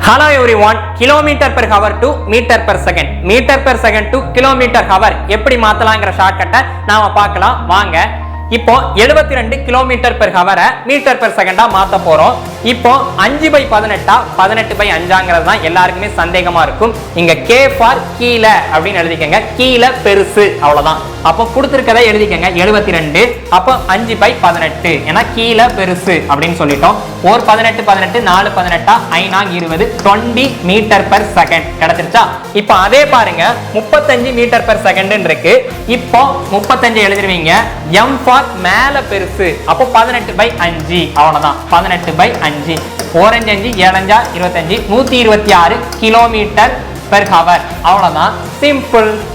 Hello everyone, kilometer per hour to meter per second, meter per second to kilometer hour எப்படி மாத்தலாம்ங்கற ஷார்ட்கட்டை நாம பார்க்கலாம் வாங்க. இப்போ 72 கிலோமீட்டர் பெர் ஹவரை மீட்டர் பெர் செகண்டா மாத்த போறோம். இப்போ 5/18 18/5ங்கிறது தான் எல்லாருக்குமே சந்தேகமா இருக்கும். இங்க K ஃபார் கீழ அப்படின்னு எழுதிக்கங்க. கீழ பெருசு அவ்வளவுதான். அப்போ கொடுத்திருக்கதை எழுதிக்கங்க 72. அப்போ 5/18 ஏன்னா கீழ பெருசு அப்படின்னு சொல்லிட்டோம். 4 18 18 4 18 5 20 20 மீட்டர் பெர் செகண்ட் கிடைச்சிருச்சா? இப்போ அதே பாருங்க 35 மீட்டர் பெர் செகண்ட் இருக்கு. இப்போ 35 எழுதிருவீங்க. M ஃபார் மேல பெருசு அப்போ 18/5 அவ்வளவுதான். 18/5 4 5 7 5 25 126 கிலோமீட்டர் பெர் ஹவர் அவ்வளவுதான். சிம்பிள்.